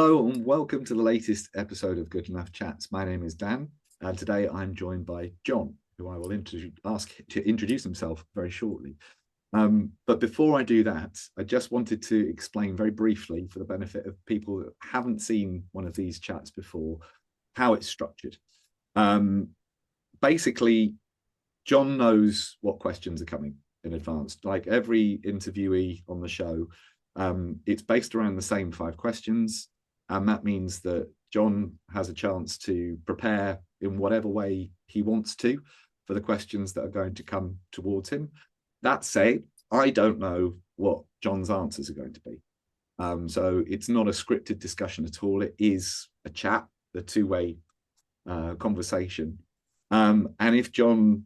Hello and welcome to the latest episode of Good Enough Chats. My name is Dan, and today I'm joined by John, who I will ask to introduce himself very shortly. But before I do that, I just wanted to explain very briefly, for the benefit of people that haven't seen one of these chats before, how it's structured. Basically, John knows what questions are coming in advance. Like every interviewee on the show, it's based around the same 5 questions. And that means that John has a chance to prepare in whatever way he wants to for the questions that are going to come towards him. That said, I don't know what John's answers are going to be. So it's not a scripted discussion at all. It is a chat, a two-way conversation. And if John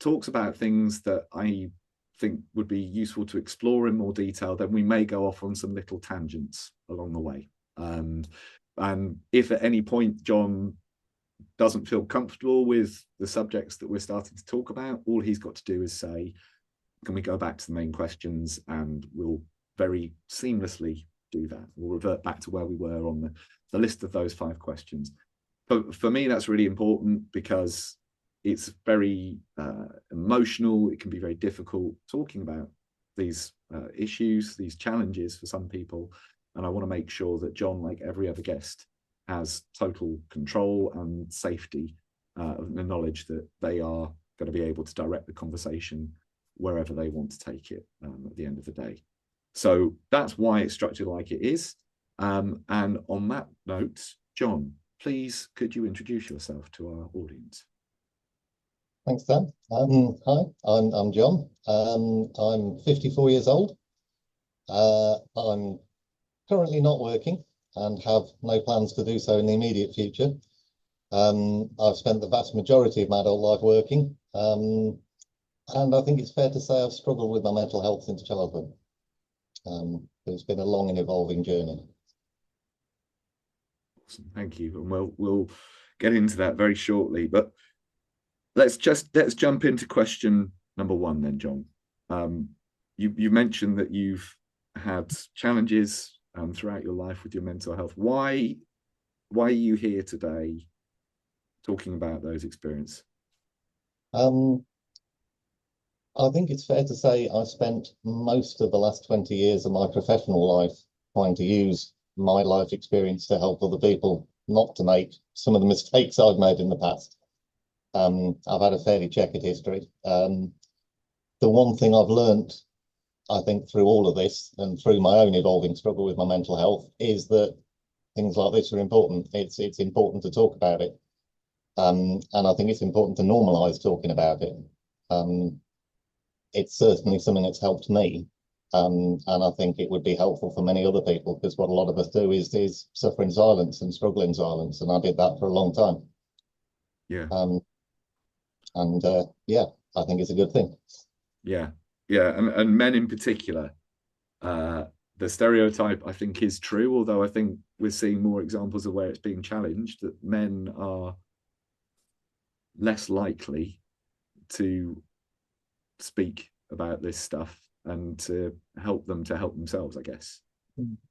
talks about things that I think would be useful to explore in more detail, then we may go off on some little tangents along the way. And if at any point John doesn't feel comfortable with the subjects that we're starting to talk about, all he's got to do is say, can we go back to the main questions? And we'll very seamlessly do that. We'll revert back to where we were on the list of those 5 questions. But for me, that's really important because it's very emotional. It can be very difficult talking about these issues, these challenges for some people. And I want to make sure that John, like every other guest, has total control and safety of the knowledge that they are going to be able to direct the conversation wherever they want to take it at the end of the day. So that's why it's structured like it is. And on that note, John, please, could you introduce yourself to our audience? Thanks, Dan. Hi, I'm John. I'm 54 years old. I'm currently not working and have no plans to do so in the immediate future. I've spent the vast majority of my adult life working, and I think it's fair to say I've struggled with my mental health since childhood. But it's been a long and evolving journey. Awesome, thank you. And we'll get into that very shortly. But let's jump into question number 1 then, John. You mentioned that you've had challenges throughout your life with your mental health. Why are you here today talking about those experiences? I think it's fair to say I spent most of the last 20 years of my professional life trying to use my life experience to help other people not to make some of the mistakes I've made in the past. I've had a fairly checkered history. The one thing I've learned, I think, through all of this and through my own evolving struggle with my mental health is that things like this are important. It's important to talk about it. And I think it's important to normalise talking about it. It's certainly something that's helped me. And I think it would be helpful for many other people, because what a lot of us do is suffer in silence and struggle in silence. And I did that for a long time. Yeah. Yeah, I think it's a good thing. Yeah. And men in particular, the stereotype, I think, is true, although I think we're seeing more examples of where it's being challenged, that men are less likely to speak about this stuff and to help themselves, I guess.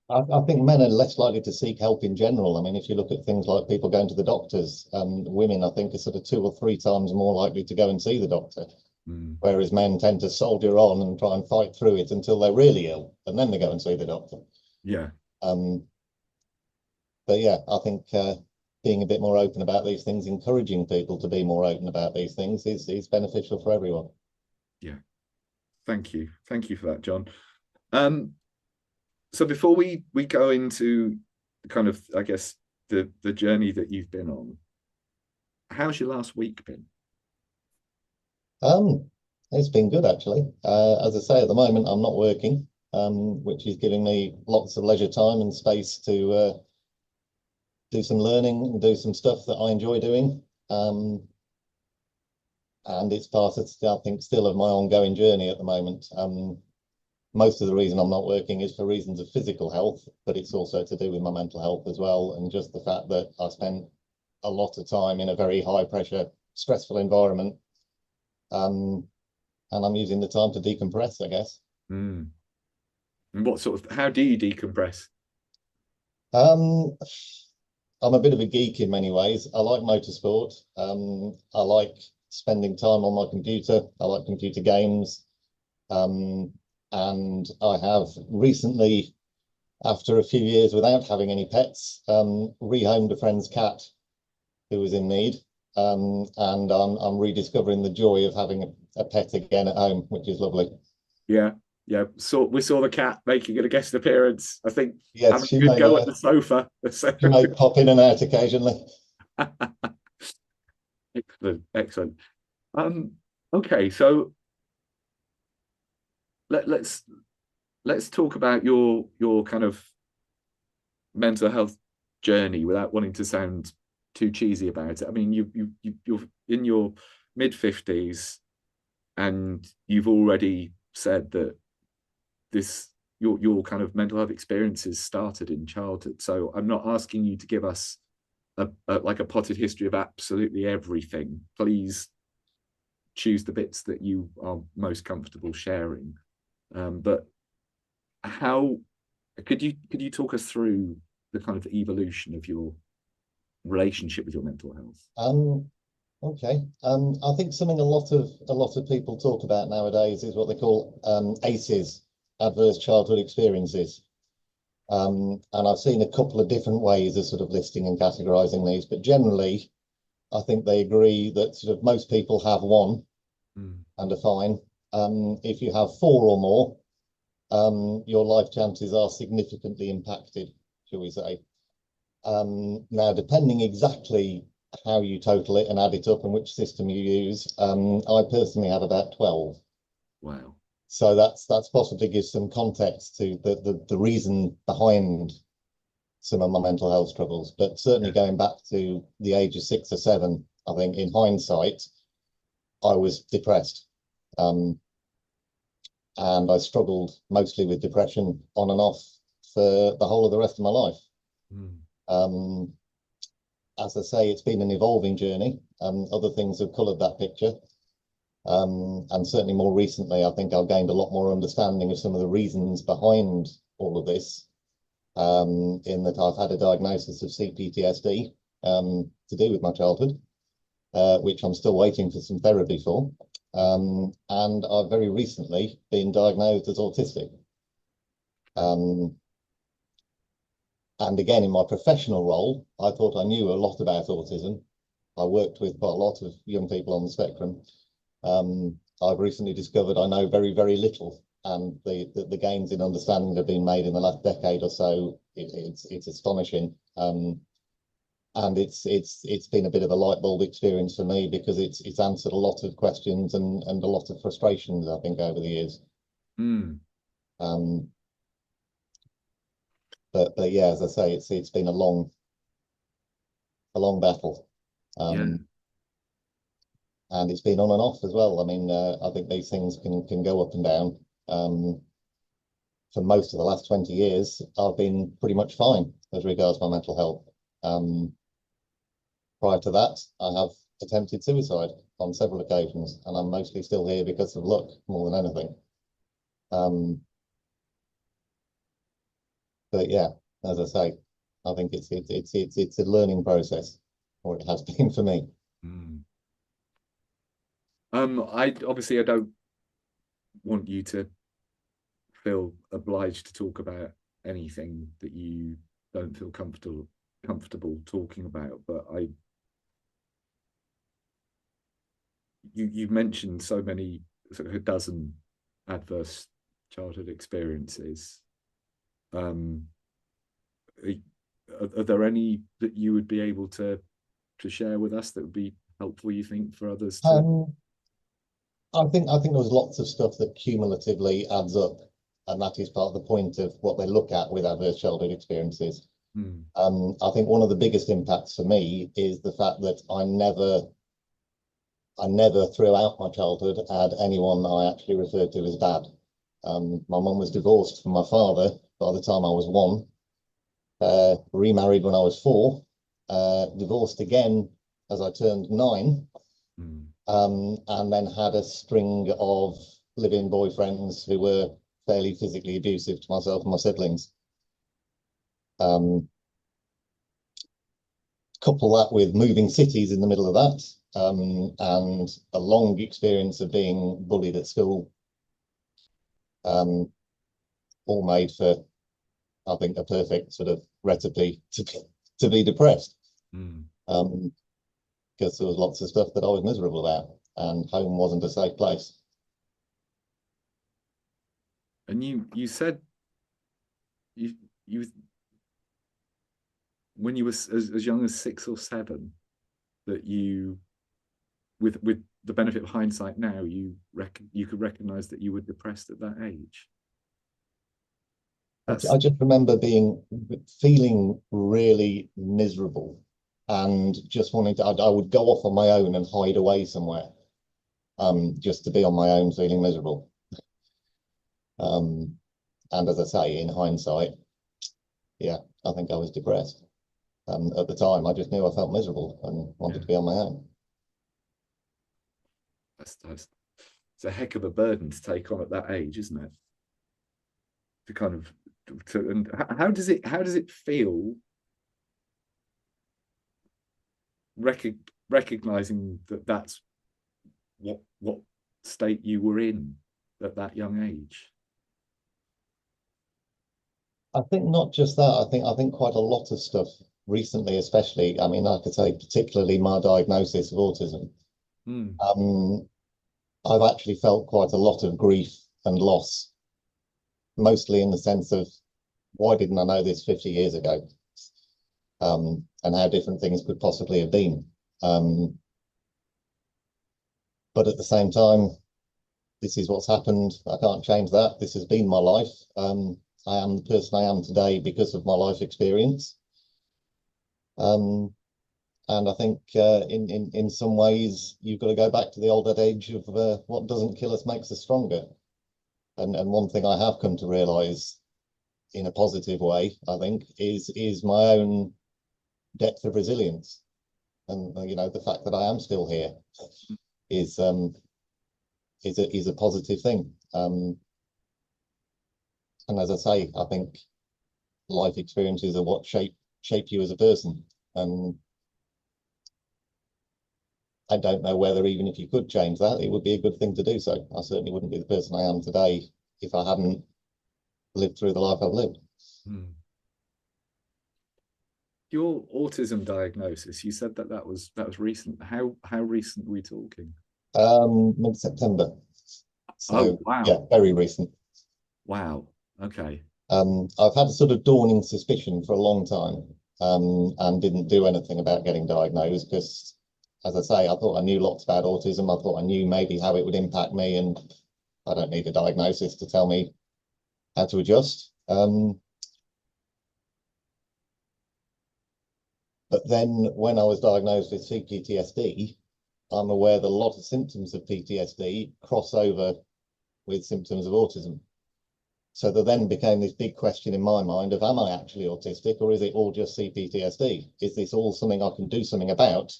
I think men are less likely to seek help in general. I mean, if you look at things like people going to the doctors, women, I think, are sort of 2 or 3 times more likely to go and see the doctor. Whereas men tend to soldier on and try and fight through it until they're really ill, and then they go and see the doctor. Yeah. But yeah, I think being a bit more open about these things, encouraging people to be more open about these things is beneficial for everyone. Yeah. Thank you for that, John. So before we go into kind of, I guess, the journey that you've been on, how's your last week been? It's been good, actually. As I say, at the moment, I'm not working, which is giving me lots of leisure time and space to do some learning and do some stuff that I enjoy doing. And it's part of, I think, still of my ongoing journey at the moment. Most of the reason I'm not working is for reasons of physical health, but it's also to do with my mental health as well. And just the fact that I spent a lot of time in a very high pressure, stressful environment. And I'm using the time to decompress, I guess. And what sort of, how do you decompress? Um, I'm a bit of a geek in many ways. I like motorsport. I like spending time on my computer. I like computer games. Um, and I have recently, after a few years without having any pets, rehomed a friend's cat who was in need. And I'm rediscovering the joy of having a pet again at home, which is lovely. Yeah, yeah. So we saw the cat making a guest appearance. I think Yes, having a good go at the sofa. So she may pop in and out occasionally. excellent, excellent. Um, okay, so let's talk about your kind of mental health journey without wanting to sound too cheesy about it. I mean, you're in your mid-50s and you've already said that this your kind of mental health experiences started in childhood. So I'm not asking you to give us like a potted history of absolutely everything. Please choose the bits that you are most comfortable sharing. But how could you talk us through the kind of evolution of your relationship with your mental health? Um, okay. I think something a lot of people talk about nowadays is what they call ACEs, adverse childhood experiences. And I've seen a couple of different ways of sort of listing and categorizing these, but generally, I think they agree that sort of most people have one Mm. and are fine. If you have four or more, your life chances are significantly impacted, shall we say. Now, depending exactly how you total it and add it up and which system you use, I personally have about 12. Wow. So that's possibly gives some context to the reason behind some of my mental health struggles. But certainly Yeah. going back to the age of 6 or 7, I think in hindsight, I was depressed. Um, and I struggled mostly with depression on and off for the whole of the rest of my life. Mm. Um, as I say, it's been an evolving journey. Other things have coloured that picture. And certainly more recently, I think I've gained a lot more understanding of some of the reasons behind all of this. In that I've had a diagnosis of CPTSD to do with my childhood, which I'm still waiting for some therapy for. And I've very recently been diagnosed as autistic. Um, and again, in my professional role, I thought I knew a lot about autism. I worked with quite a lot of young people on the spectrum. I've recently discovered I know very, very little, and the gains in understanding that have been made in the last decade or so, it's astonishing. And it's been a bit of a light bulb experience for me because it's answered a lot of questions and a lot of frustrations, I think, over the years. Mm. Um, but yeah, as I say, it's been a long battle. Yeah. Um, and it's been on and off as well. I mean, I think these things can go up and down. For most of the last 20 years, I've been pretty much fine as regards my mental health. Um, prior to that, I have attempted suicide on several occasions, and I'm mostly still here because of luck more than anything. Um, but yeah, as I say, I think it's a learning process, or it has been for me. Mm. I don't want you to feel obliged to talk about anything that you don't feel comfortable talking about. But you've mentioned so many, sort of a dozen adverse childhood experiences. Um, are there any that you would be able to share with us that would be helpful, you think, for others to? Um, I think there's lots of stuff that cumulatively adds up, and that is part of the point of what they look at with adverse childhood experiences. Hmm. I think one of the biggest impacts for me is the fact that I never throughout my childhood had anyone I actually referred to as dad. My mum was divorced from my father by the time I was 1, remarried when I was 4, divorced again as I turned 9, Hmm. and then had a string of live-in boyfriends who were fairly physically abusive to myself and my siblings. couple that with moving cities in the middle of that, and a long experience of being bullied at school, all made for, I think, a perfect sort of recipe to be depressed. Mm. Because there was lots of stuff that I was miserable about, and home wasn't a safe place. And you said you when you were as young as 6 or 7 that you, with the benefit of hindsight now, you could recognize that you were depressed at that age. I just remember feeling really miserable and just wanting to, I would go off on my own and hide away somewhere, just to be on my own feeling miserable. And as I say, in hindsight, yeah, I think I was depressed. At the time, I just knew I felt miserable and wanted to be on my own. That's it's a heck of a burden to take on at that age, isn't it? To kind of and how does it feel recognizing that that's what state you were in at that young age? I think not just that. I think quite a lot of stuff recently, especially. I mean, I could say particularly my diagnosis of autism. Mm. I've actually felt quite a lot of grief and loss, mostly in the sense of why didn't I know this 50 years ago? And how different things could possibly have been. But at the same time, this is what's happened. I can't change that. This has been my life. I am the person I am today because of my life experience. And I think in some ways you've got to go back to the old adage of what doesn't kill us makes us stronger. And one thing I have come to realise in a positive way, I think, is my own depth of resilience. And the fact that I am still here is a positive thing. And as I say, I think life experiences are what shape you as a person. And I don't know whether even if you could change that, it would be a good thing to do so. I certainly wouldn't be the person I am today if I hadn't lived through the life I've lived. Mm. Your autism diagnosis, you said that was recent. How recent are we talking? Mid-September. Oh, So yeah, wow. very recent. Wow. Okay. I've had a sort of dawning suspicion for a long time, and didn't do anything about getting diagnosed because, as I say, I thought I knew lots about autism. I thought I knew maybe how it would impact me, and I don't need a diagnosis to tell me how to adjust. But then when I was diagnosed with CPTSD, I'm aware that a lot of symptoms of PTSD cross over with symptoms of autism. So there then became this big question in my mind of, am I actually autistic, or is it all just CPTSD? Is this all something I can do something about?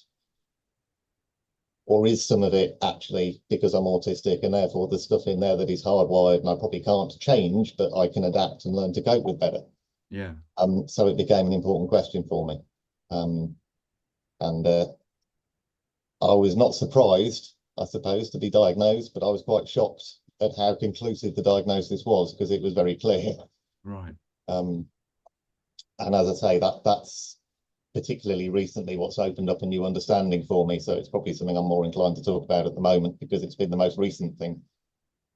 Or is some of it actually because I'm autistic and therefore there's stuff in there that is hardwired and I probably can't change, but I can adapt and learn to cope with better? Yeah. So it became an important question for me. And I was not surprised, I suppose, to be diagnosed, but I was quite shocked at how conclusive the diagnosis was because it was very clear. Right. And as I say, that's particularly recently what's opened up a new understanding for me. So it's probably something I'm more inclined to talk about at the moment because it's been the most recent thing.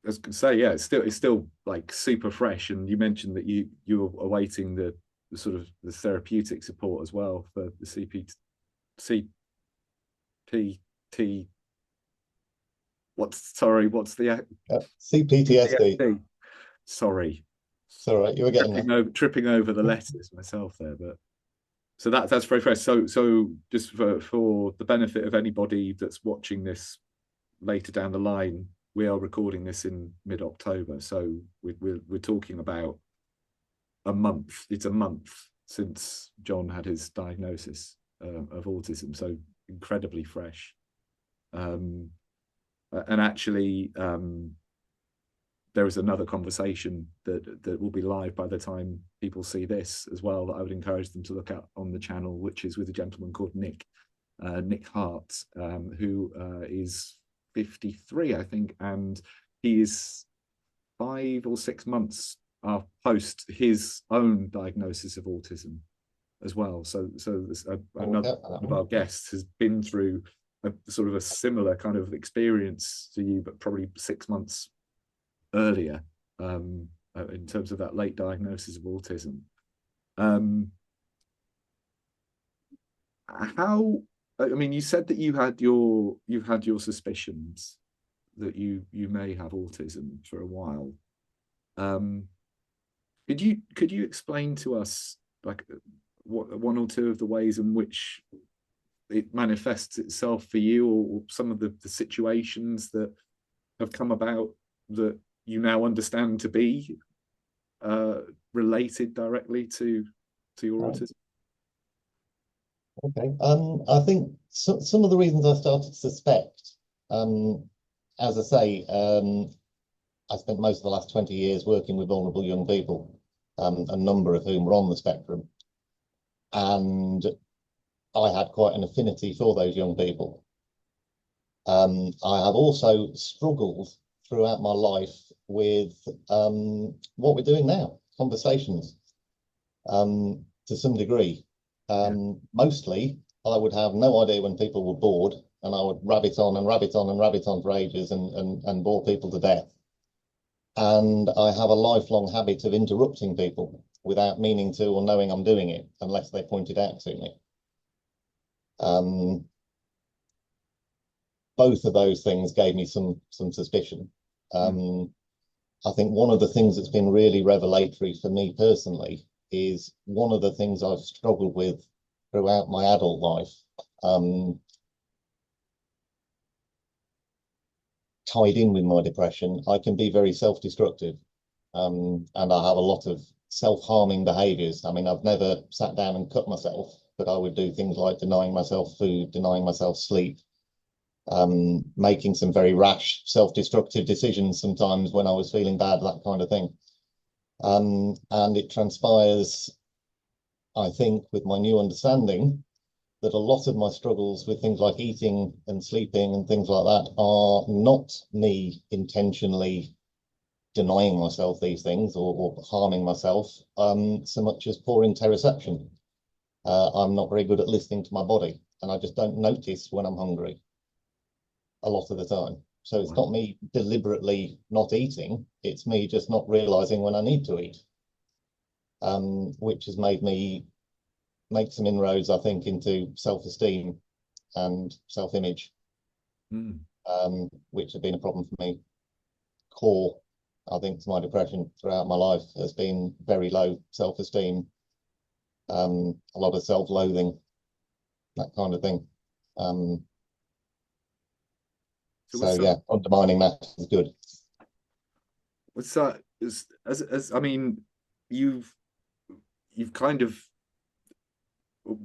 I was going to say, yeah, it's still like super fresh. And you mentioned that you were awaiting the sort of the therapeutic support as well for the CPT. What's the CPTSD. CPTSD? Sorry, It's all right, you were getting there. tripping over the letters myself there, but so that's very fresh. So just for the benefit of anybody that's watching this later down the line, we are recording this in mid-October, so we're talking about a month. It's a month since John had his diagnosis of autism, so incredibly fresh. And actually, there is another conversation that will be live by the time people see this as well, that I would encourage them to look at on the channel, which is with a gentleman called Nick Hart, who is 53, I think, and he is 5 or 6 months post his own diagnosis of autism as well. So another one of our guests has been through a sort of a similar kind of experience to you, but probably 6 months earlier, in terms of that late diagnosis of autism. How, I mean, you said that you've had your suspicions that you may have autism for a while. Could you explain to us, like, what one or two of the ways in which it manifests itself for you, or some of the situations that have come about that you now understand to be related directly to your autism? Okay. I think some of the reasons I started to suspect, as I say, I spent most of the last 20 years working with vulnerable young people, a number of whom were on the spectrum. And I had quite an affinity for those young people. I have also struggled throughout my life with what we're doing now, conversations, to some degree. Mostly, I would have no idea when people were bored, and I would rabbit on and rabbit on and rabbit on for ages and bore people to death. And I have a lifelong habit of interrupting people without meaning to or knowing I'm doing it, unless they point it out to me. Both of those things gave me some suspicion. I think one of the things that's been really revelatory for me personally is one of the things I've struggled with throughout my adult life, tied in with my depression. I can be very self-destructive, and I have a lot of self-harming behaviors. I mean, I've never sat down and cut myself, but I would do things like denying myself food, denying myself sleep, making some very rash, self-destructive decisions sometimes when I was feeling bad, that kind of thing. And it transpires, I think, with my new understanding, that a lot of my struggles with things like eating and sleeping and things like that are not me intentionally denying myself these things or harming myself, so much as poor interoception. I'm not very good at listening to my body, and I just don't notice when I'm hungry a lot of the time. So it's not me deliberately not eating, it's me just not realizing when I need to eat, which has made me make some inroads, I think, into self-esteem and self-image, which have been a problem for me. Core, I think, to my depression throughout my life has been very low self-esteem, a lot of self-loathing, that kind of thing. So yeah, undermining that is good. What's that? As I mean, you've kind of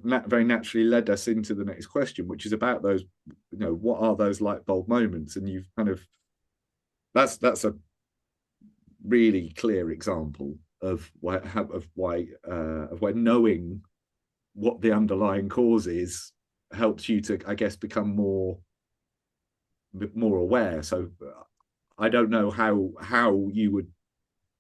very naturally led us into the next question, which is about those, what are those light bulb moments? And you've kind of, that's a really clear example of where knowing what the underlying cause is helps you to, I guess, become more aware. So I don't know how you would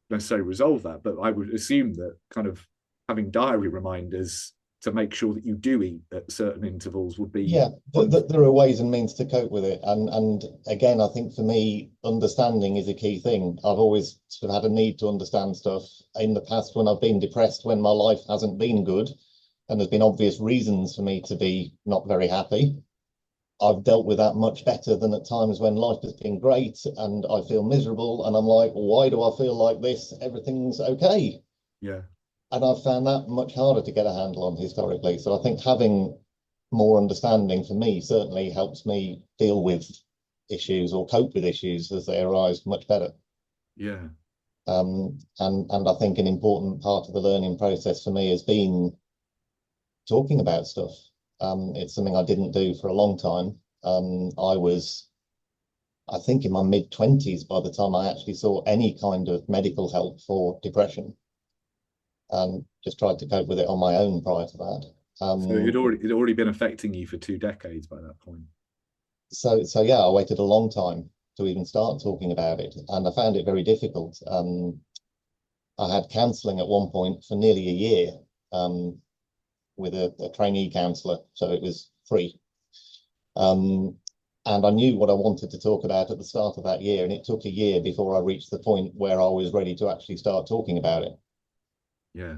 necessarily resolve that, but I would assume that kind of having diary reminders to make sure that you do eat at certain intervals would be... Yeah, there are ways and means to cope with it. And again, I think for me, understanding is a key thing. I've always sort of had a need to understand stuff. In the past, when I've been depressed, when my life hasn't been good, and there's been obvious reasons for me to be not very happy, I've dealt with that much better than at times when life has been great and I feel miserable and I'm like, why do I feel like this? Everything's okay. Yeah. And I've found that much harder to get a handle on historically. So I think having more understanding for me certainly helps me deal with issues or cope with issues as they arise much better. Yeah. And I think an important part of the learning process for me has been talking about stuff. It's something I didn't do for a long time. I was I think in my mid-20s by the time I actually saw any kind of medical help for depression, and just tried to cope with it on my own prior to that. So it had already been affecting you for 2 decades by that point. So yeah, I waited a long time to even start talking about it, and I found it very difficult. I had counselling at one point for nearly a year with a trainee counsellor, so it was free. And I knew what I wanted to talk about at the start of that year, and it took a year before I reached the point where I was ready to actually start talking about it. Yeah.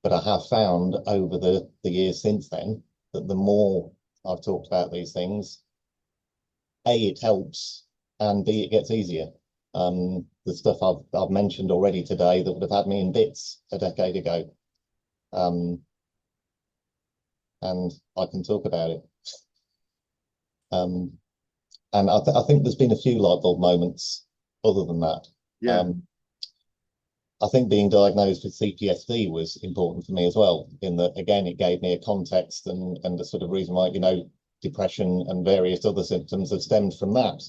But I have found over the years since then that the more I've talked about these things, A, it helps, and B, it gets easier. The stuff I've mentioned already today that would have had me in bits a decade ago. And I can talk about it. And I think there's been a few light bulb moments other than that. Yeah. I think being diagnosed with CPTSD was important for me as well, in that, again, it gave me a context and the sort of reason why, depression and various other symptoms have stemmed from that.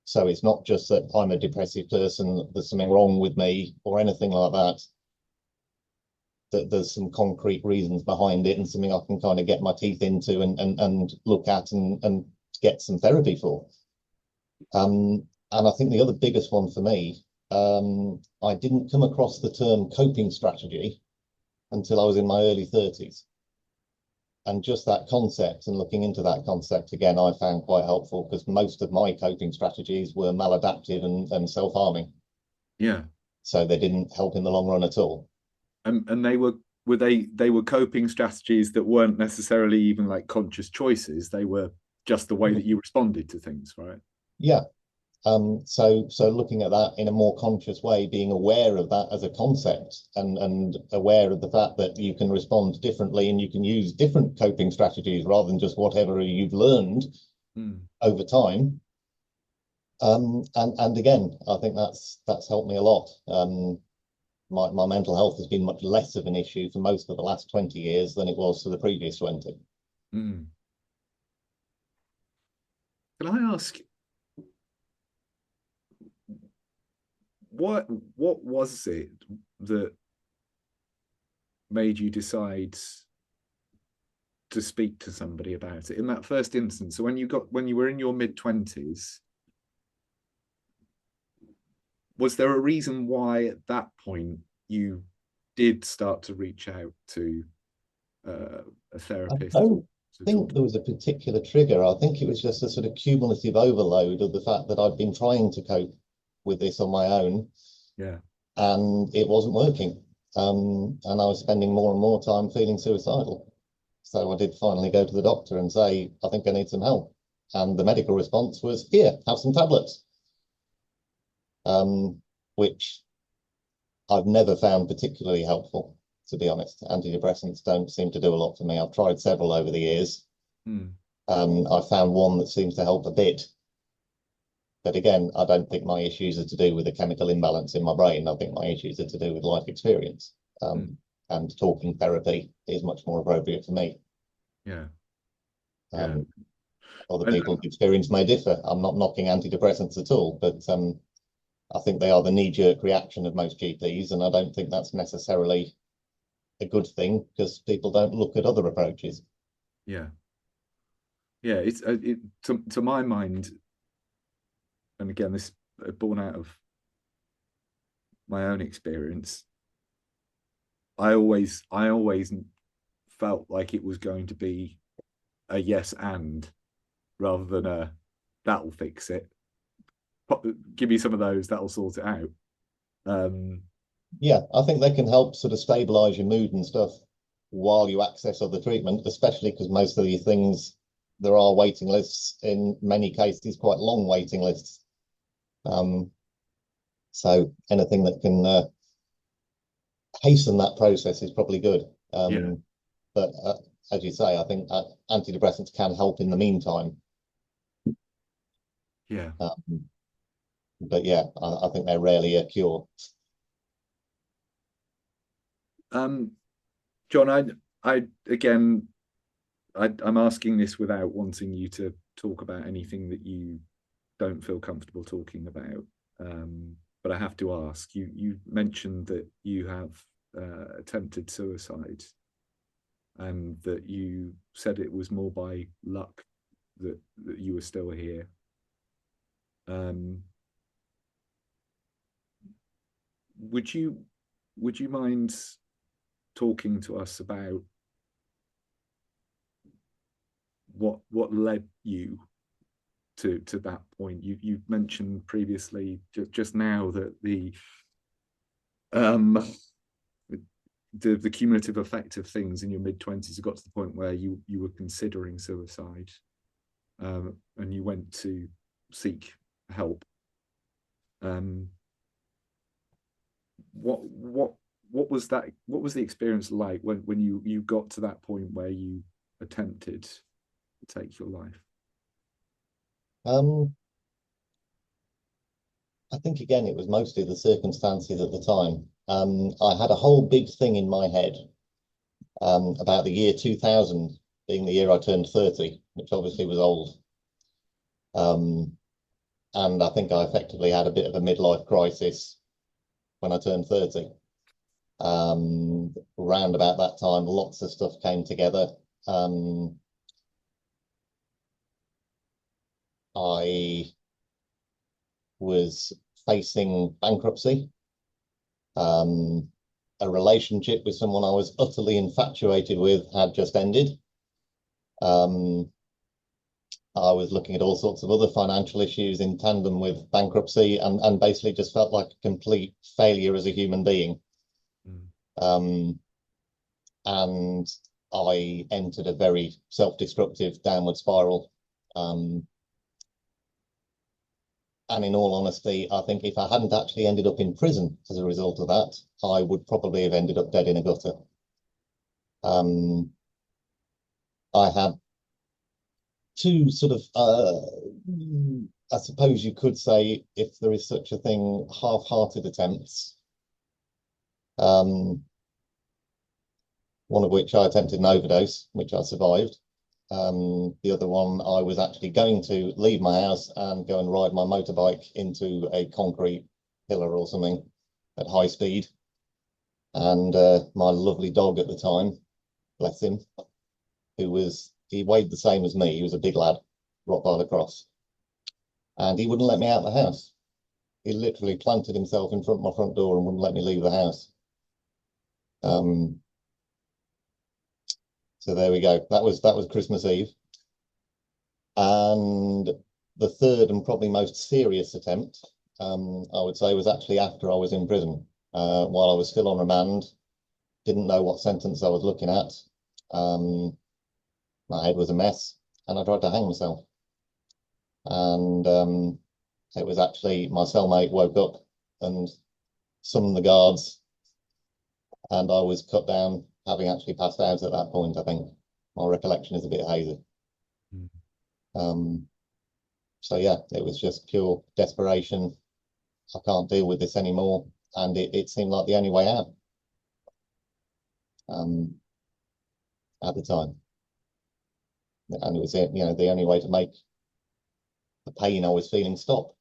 So it's not just that I'm a depressive person, there's something wrong with me or anything like that. That there's some concrete reasons behind it and something I can kind of get my teeth into and look at and get some therapy for. And I think the other biggest one for me, I didn't come across the term coping strategy until I was in my early 30s. And just that concept and looking into that concept again, I found quite helpful because most of my coping strategies were maladaptive and self-harming. Yeah. So they didn't help in the long run at all. And they were coping strategies that weren't necessarily even like conscious choices. They were just the way that you responded to things, right? Yeah. So looking at that in a more conscious way, being aware of that as a concept and aware of the fact that you can respond differently and you can use different coping strategies rather than just whatever you've learned over time. And again, I think that's helped me a lot. My mental health has been much less of an issue for most of the last 20 years than it was for the previous 20. Can I ask, what was it that made you decide to speak to somebody about it in that first instance? So when you were in your mid-20s, was there a reason why at that point you did start to reach out to a I therapist? don't think there was a particular trigger. I think it was just a sort of cumulative overload of the fact that I'd been trying to cope with this on my own. Yeah. And it wasn't working. And I was spending more and more time feeling suicidal. So I did finally go to the doctor and say, I think I need some help. And the medical response was, here, have some tablets. Which I've never found particularly helpful, to be honest. Antidepressants don't seem to do a lot for me. I've tried several over the years. I found one that seems to help a bit. But again, I don't think my issues are to do with a chemical imbalance in my brain. I think my issues are to do with life experience. And talking therapy is much more appropriate for me. Yeah. Other people's experience may differ. I'm not knocking antidepressants at all, but I think they are the knee-jerk reaction of most GPs, and I don't think that's necessarily a good thing because people don't look at other approaches. Yeah. It's to my mind, and again, this is born out of my own experience. I always felt like it was going to be a yes and rather than a that'll fix it. Give me some of those, that'll sort it out. Yeah, I think they can help sort of stabilize your mood and stuff while you access other treatment, especially because most of these things, there are waiting lists, in many cases, quite long waiting lists. So anything that can hasten that process is probably good. But as you say, I think antidepressants can help in the meantime. But yeah, I think they're rarely a cure. John, I'm asking this without wanting you to talk about anything that you don't feel comfortable talking about. But I have to ask, you mentioned that you have attempted suicide, and that you said it was more by luck that you were still here. Would you mind talking to us about what led you to that point? You mentioned previously just now that the cumulative effect of things in your mid-20s got to the point where you were considering suicide, and you went to seek help. What was that? What was the experience like when you got to that point where you attempted to take your life? I think again it was mostly the circumstances at the time. I had a whole big thing in my head about the year 2000 being the year I turned 30, which obviously was old. And I think I effectively had a bit of a midlife crisis when I turned 30. Around about that time, lots of stuff came together. I was facing bankruptcy. A relationship with someone I was utterly infatuated with had just ended. I was looking at all sorts of other financial issues in tandem with bankruptcy, and basically just felt like a complete failure as a human being. And I entered a very self-destructive downward spiral. And in all honesty, I think if I hadn't actually ended up in prison as a result of that, I would probably have ended up dead in a gutter. I had two sort of, I suppose you could say, if there is such a thing, half-hearted attempts. One of which I attempted an overdose, which I survived. The other one, I was actually going to leave my house and go and ride my motorbike into a concrete pillar or something at high speed. And my lovely dog at the time, bless him, he weighed the same as me. He was a big lad, Rottweiler cross. And he wouldn't let me out of the house. He literally planted himself in front of my front door and wouldn't let me leave the house. So there we go. That was Christmas Eve. And the third and probably most serious attempt, I would say, was actually after I was in prison. While I was still on remand, didn't know what sentence I was looking at. My head was a mess, and I tried to hang myself. And it was actually my cellmate woke up and summoned the guards, and I was cut down, having actually passed out at that point. I think my recollection is a bit hazy. So yeah, it was just pure desperation. I can't deal with this anymore, and it seemed like the only way out at the time. And it was, the only way to make the pain I was feeling stop.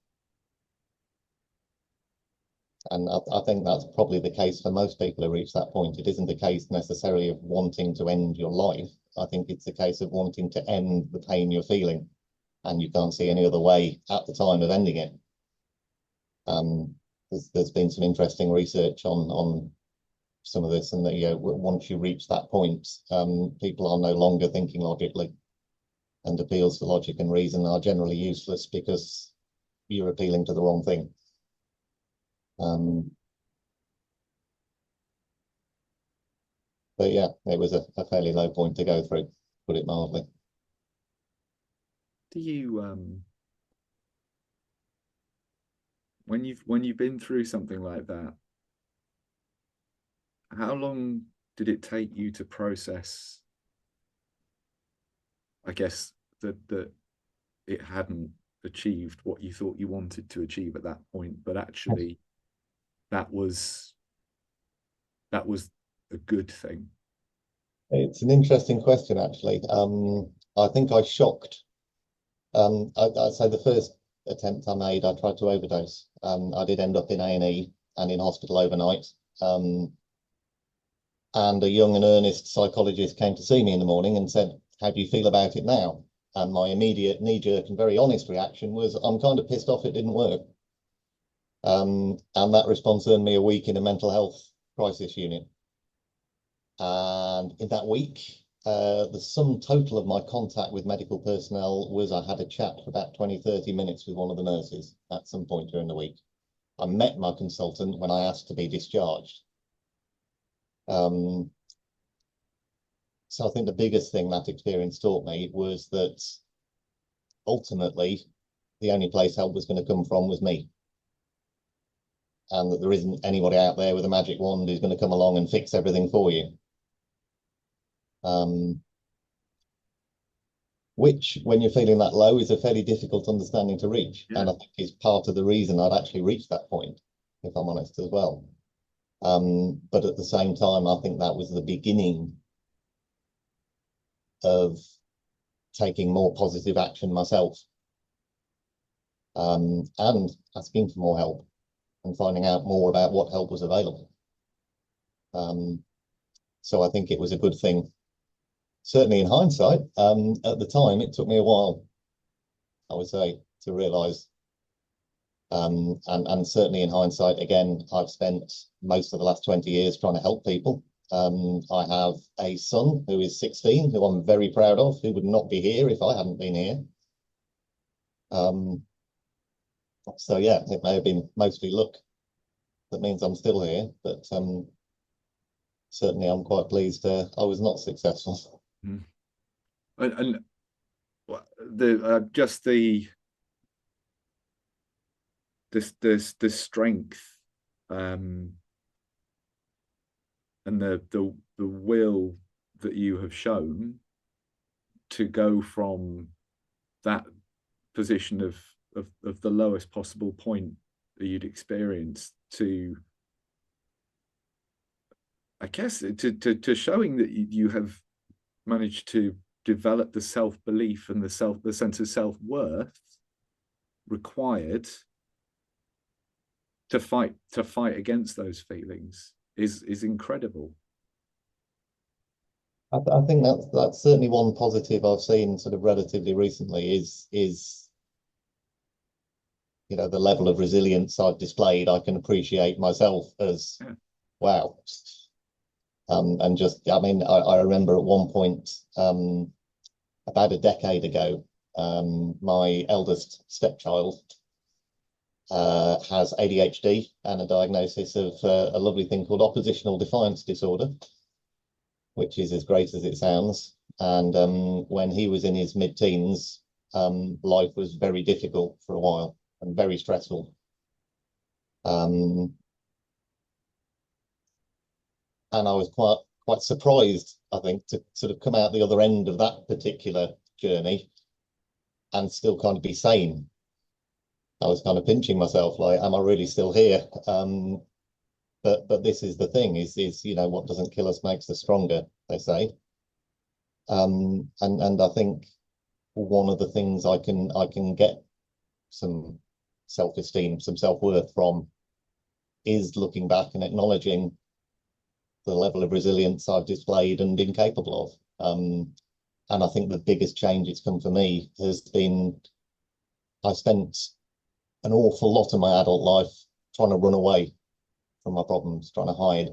And I think that's probably the case for most people who reach that point. It isn't a case necessarily of wanting to end your life. I think it's a case of wanting to end the pain you're feeling, and you can't see any other way at the time of ending it. There's been some interesting research on some of this, and that once you reach that point, people are no longer thinking logically, and appeals to logic and reason are generally useless because you're appealing to the wrong thing. But yeah, it was a fairly low point to go through, put it mildly. Do you when you've been through something like that, how long did it take you to process, I guess, that it hadn't achieved what you thought you wanted to achieve at that point, but actually that was a good thing? It's an interesting question, actually. I think I shocked. I'd say the first attempt I made, I tried to overdose. I did end up in A&E and in hospital overnight. And a young and earnest psychologist came to see me in the morning and said, "How do you feel about it now?" And my immediate knee-jerk and very honest reaction was, "I'm kind of pissed off it didn't work." And that response earned me a week in a mental health crisis unit. And in that week, the sum total of my contact with medical personnel was I had a chat for about 20, 30 minutes with one of the nurses at some point during the week. I met my consultant when I asked to be discharged. So I think the biggest thing that experience taught me was that ultimately the only place help was going to come from was me. And that there isn't anybody out there with a magic wand who's going to come along and fix everything for you. Which, when you're feeling that low, is a fairly difficult understanding to reach. Yeah. And I think is part of the reason I'd actually reached that point, if I'm honest as well. But at the same time, I think that was the beginning of taking more positive action myself, and asking for more help and finding out more about what help was available. So I think it was a good thing. Certainly in hindsight, at the time, it took me a while, I would say, to realise. And certainly in hindsight, again, I've spent most of the last 20 years trying to help people. I have a son who is 16, who I'm very proud of, who would not be here if I hadn't been here. So yeah, it may have been mostly luck that means I'm still here, but certainly I'm quite pleased I was not successful. And the just the this strength and the will that you have shown to go from that position of the lowest possible point that you'd experienced to, I guess, to showing that you have managed to develop the self-belief and the sense of self-worth required to fight against those feelings is incredible. I think that's certainly one positive I've seen sort of relatively recently is you know, the level of resilience I've displayed. I can appreciate myself as wow. And just, I mean, I remember at one point, about a decade ago, my eldest stepchild has ADHD and a diagnosis of a lovely thing called oppositional defiance disorder, which is as great as it sounds. And when he was in his mid-teens, life was very difficult for a while and very stressful. And I was quite surprised, I think, to sort of come out the other end of that particular journey and still kind of be sane. I was kind of pinching myself, like, am I really still here? But this is the thing: is you know, what doesn't kill us makes us stronger, they say. And I think one of the things I can get some self-esteem, some self-worth from is looking back and acknowledging the level of resilience I've displayed and been capable of. And I think the biggest change it's come for me has been I spent an awful lot of my adult life trying to run away from my problems, trying to hide.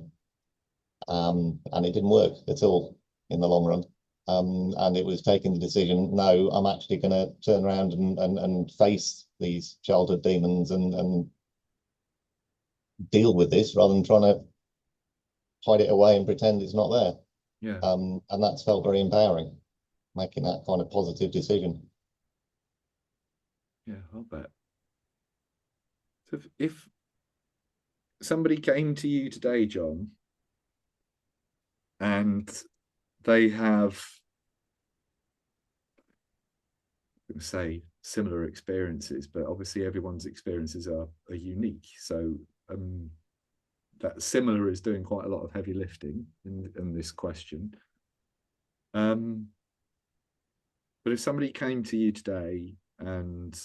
And it didn't work at all in the long run. And it was taking the decision, no, I'm actually going to turn around and face these childhood demons and deal with this rather than trying to hide it away and pretend it's not there. Yeah. And that's felt very empowering, making that kind of positive decision. Yeah, I'll bet. So if somebody came to you today, John, and they have, I'm going to say, similar experiences, but obviously everyone's experiences are unique. So that similar is doing quite a lot of heavy lifting in this question. But if somebody came to you today and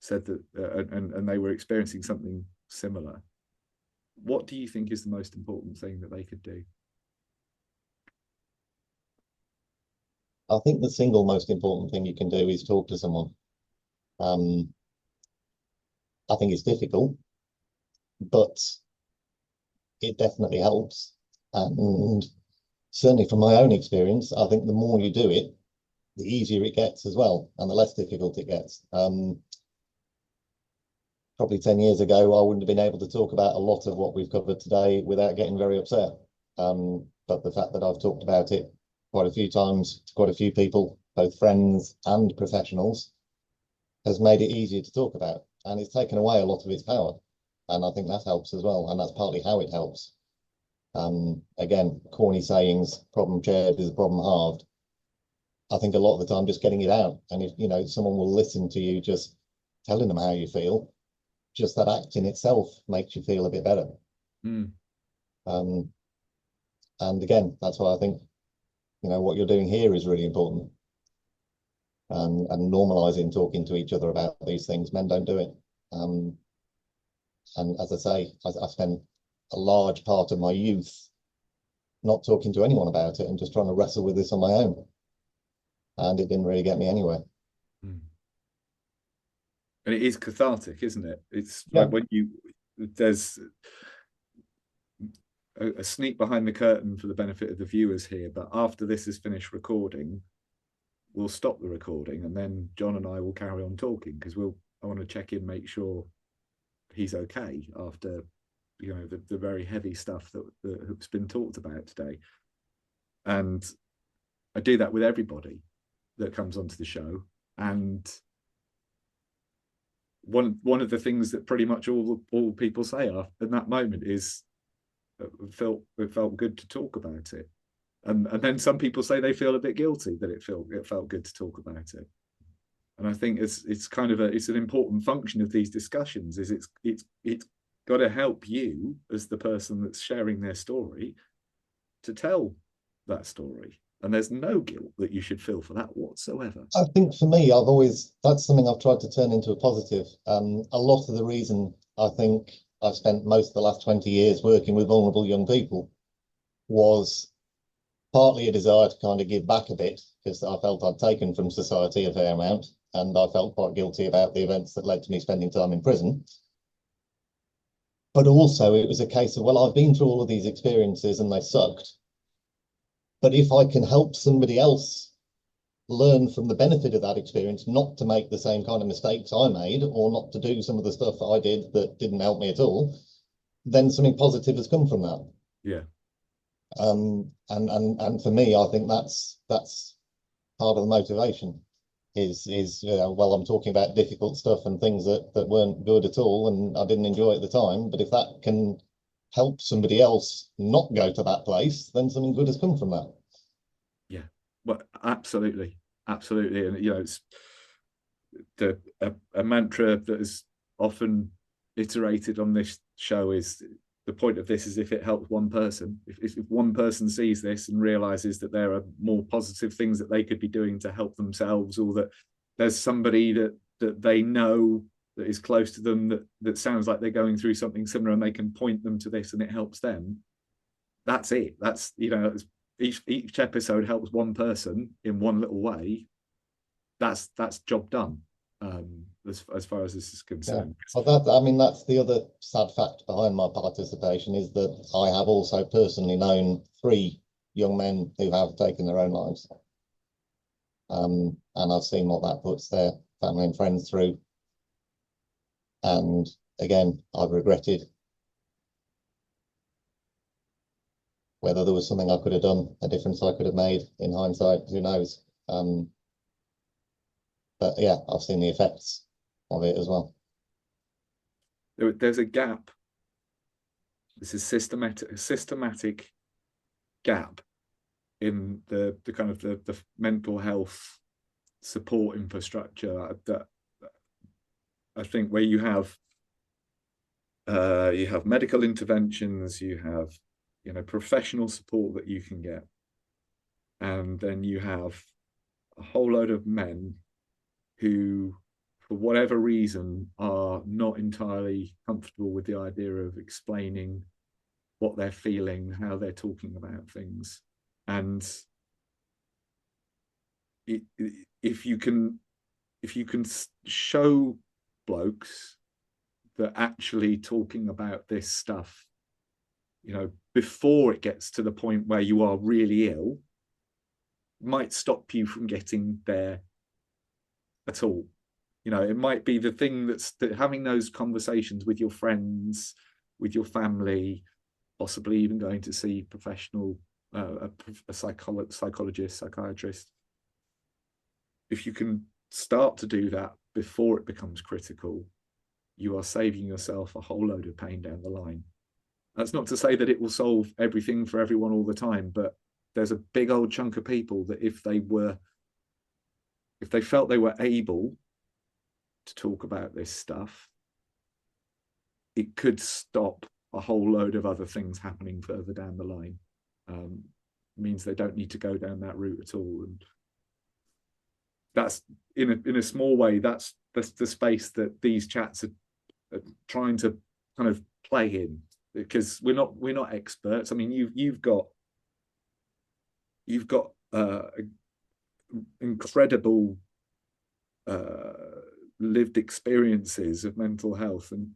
said that, and they were experiencing something similar. What do you think is the most important thing that they could do? I think the single most important thing you can do is talk to someone. I think it's difficult, but it definitely helps. And certainly from my own experience, I think the more you do it, the easier it gets as well, and the less difficult it gets. Probably 10 years ago, I wouldn't have been able to talk about a lot of what we've covered today without getting very upset. But the fact that I've talked about it quite a few times to quite a few people, both friends and professionals, has made it easier to talk about. And it's taken away a lot of its power. And I think that helps as well. And that's partly how it helps. Again, corny sayings, problem shared is a problem halved. I think a lot of the time just getting it out. And if, you know, someone will listen to you just telling them how you feel, just that act in itself makes you feel a bit better. Mm. And again, that's why I think, you know, what you're doing here is really important. And normalising talking to each other about these things. Men don't do it. And as I say, I spent a large part of my youth not talking to anyone about it and just trying to wrestle with this on my own. And it didn't really get me anywhere. Mm. And it is cathartic, isn't it? It's Yeah. like when there's a sneak behind the curtain for the benefit of the viewers here, but after this is finished recording, we'll stop the recording, and then John and I will carry on talking, because I want to check in, make sure he's okay after, you know, the very heavy stuff that's been talked about today. And I do that with everybody that comes onto the show. And one of the things that pretty much all people say in that moment is it felt good to talk about it. And then some people say they feel a bit guilty that it felt good to talk about it. And I think it's kind of it's an important function of these discussions, is it's got to help you as the person that's sharing their story to tell that story. And there's no guilt that you should feel for that whatsoever. I think for me, that's something I've tried to turn into a positive. A lot of the reason I think I spent most of the last 20 years working with vulnerable young people was partly a desire to kind of give back a bit, because I felt I'd taken from society a fair amount, and I felt quite guilty about the events that led to me spending time in prison. But also it was a case of, well, I've been through all of these experiences and they sucked. But if I can help somebody else learn from the benefit of that experience, not to make the same kind of mistakes I made, or not to do some of the stuff I did that didn't help me at all, then something positive has come from that. Yeah. And for me, I think that's part of the motivation is you know, well, I'm talking about difficult stuff and things that weren't good at all and I didn't enjoy at the time, but if that can help somebody else not go to that place, then something good has come from that. Yeah, well, absolutely, absolutely. And you know, it's a mantra that is often iterated on this show is the point of this is if it helps one person, if one person sees this and realizes that there are more positive things that they could be doing to help themselves, or that there's somebody that they know that is close to them that sounds like they're going through something similar, and they can point them to this and it helps them. That's it. That's, you know, each episode helps one person in one little way. That's job done. As far as this is concerned. Yeah. Well, I mean, that's the other sad fact behind my participation, is that I have also personally known 3 young men who have taken their own lives. And I've seen what that puts their family and friends through. And again, I've regretted. Whether there was something I could have done, a difference I could have made in hindsight, who knows? But yeah, I've seen the effects of it as well. There's a gap. This is systematic gap in the kind of the mental health support infrastructure that I think, where you have medical interventions, you have, you know, professional support that you can get, and then you have a whole load of men who for whatever reason, are not entirely comfortable with the idea of explaining what they're feeling, how they're talking about things. And if you can show blokes that actually talking about this stuff, before it gets to the point where you are really ill, might stop you from getting there at all. It might be the thing that having those conversations with your friends, with your family, possibly even going to see professional, a psychologist, psychiatrist. If you can start to do that before it becomes critical, you are saving yourself a whole load of pain down the line. That's not to say that it will solve everything for everyone all the time, but there's a big old chunk of people that if they felt they were able to talk about this stuff, it could stop a whole load of other things happening further down the line. Means they don't need to go down that route at all. And that's in a small way, that's the space that these chats are trying to kind of play in, because we're not experts. I mean, you've got incredible lived experiences of mental health, and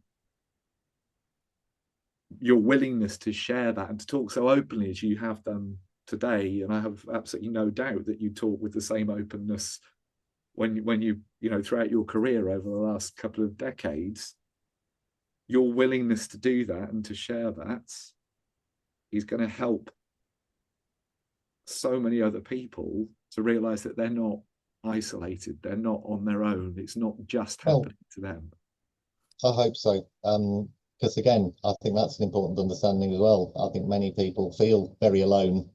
your willingness to share that and to talk so openly as you have done today. And I have absolutely no doubt that you talk with the same openness when you throughout your career over the last couple of decades. Your willingness to do that and to share that is going to help so many other people to realize that they're not isolated, they're not on their own, it's not just happening to them. I hope so. Because again, I think that's an important understanding as well. I think many people feel very alone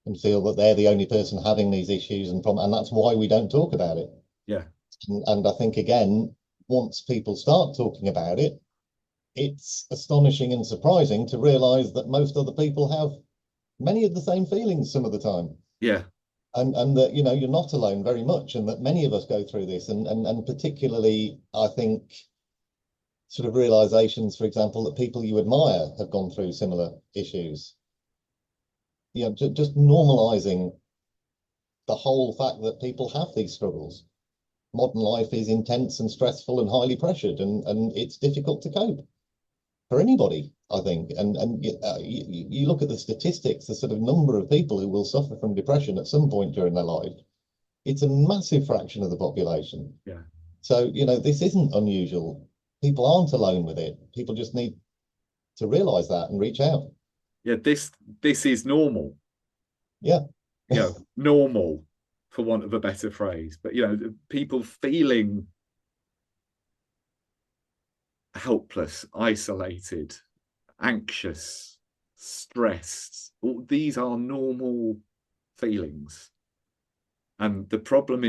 and feel that they're the only person having these issues, and that's why we don't talk about it. Yeah. And I think again, once people start talking about it, it's astonishing and surprising to realize that most other people have many of the same feelings some of the time. Yeah. And that, you're not alone very much, and that many of us go through this. And particularly, I think, sort of realizations, for example, that people you admire have gone through similar issues. Just normalizing the whole fact that people have these struggles. Modern life is intense and stressful and highly pressured, and it's difficult to cope for anybody, I think. And you look at the statistics, the sort of number of people who will suffer from depression at some point during their life. It's a massive fraction of the population. Yeah. So, this isn't unusual. People aren't alone with it. People just need to realize that and reach out. Yeah, this is normal. Yeah. Normal, for want of a better phrase. But people feeling helpless, isolated, anxious, stressed, all these are normal feelings. And the problem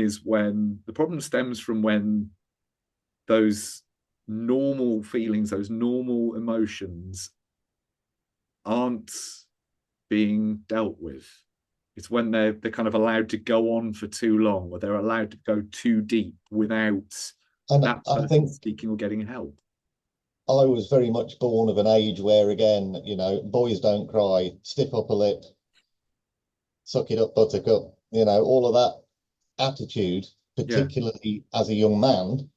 stems from when those normal feelings, those normal emotions aren't being dealt with. It's when they're kind of allowed to go on for too long, or they're allowed to go too deep without that person speaking or getting help. I was very much born of an age where, again, boys don't cry, stiff upper lip, suck it up, buttercup, all of that attitude, particularly as a young man,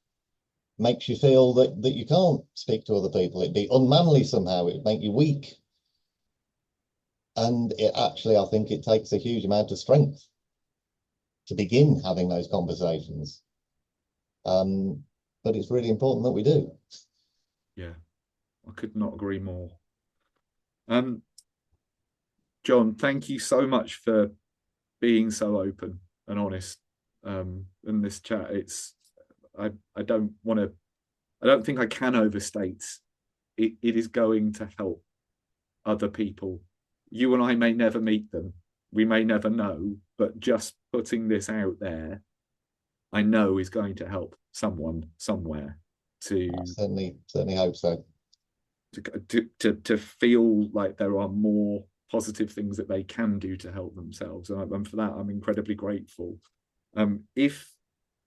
makes you feel that you can't speak to other people. It'd be unmanly somehow. It'd make you weak. And I think it takes a huge amount of strength to begin having those conversations. But it's really important that we do. Yeah, I could not agree more. John, thank you so much for being so open and honest in this chat. I don't think I can overstate it. It is going to help other people. You and I may never meet them. We may never know, but just putting this out there, I know is going to help someone somewhere to I certainly hope so. To feel like there are more positive things that they can do to help themselves. And for that, I'm incredibly grateful. If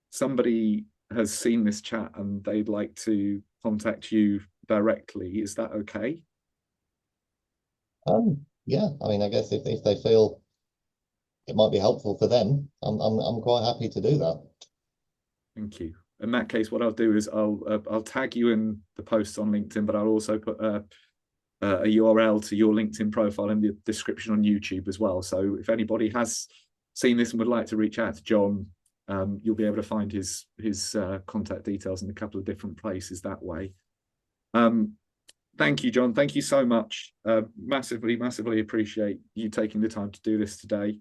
somebody has seen this chat and they'd like to contact you directly, is that okay? Yeah, I mean, I guess if they feel it might be helpful for them, I'm quite happy to do that. Thank you. In that case, what I'll do is I'll tag you in the posts on LinkedIn, but I'll also put a URL to your LinkedIn profile in the description on YouTube as well. So if anybody has seen this and would like to reach out to John, you'll be able to find his contact details in a couple of different places that way. Thank you, John. Thank you so much. Massively appreciate you taking the time to do this today.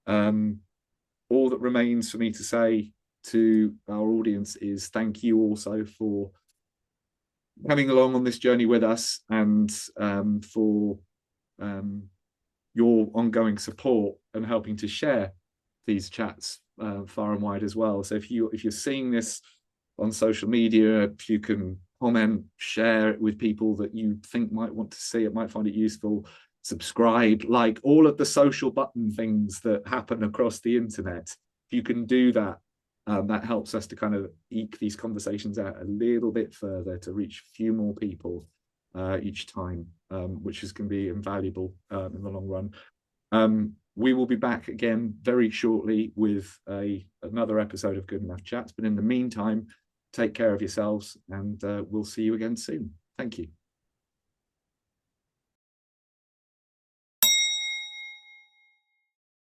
All that remains for me to say to our audience is thank you also for coming along on this journey with us, and for your ongoing support and helping to share these chats far and wide as well. So if you're seeing this on social media, if you can comment, share it with people that you think might want to see it, might find it useful, subscribe, like all of the social button things that happen across the internet. If you can do that, that helps us to kind of eke these conversations out a little bit further to reach a few more people each time, which is going to be invaluable in the long run. We will be back again very shortly with another episode of Good Enough Chats. But in the meantime, take care of yourselves, and we'll see you again soon. Thank you.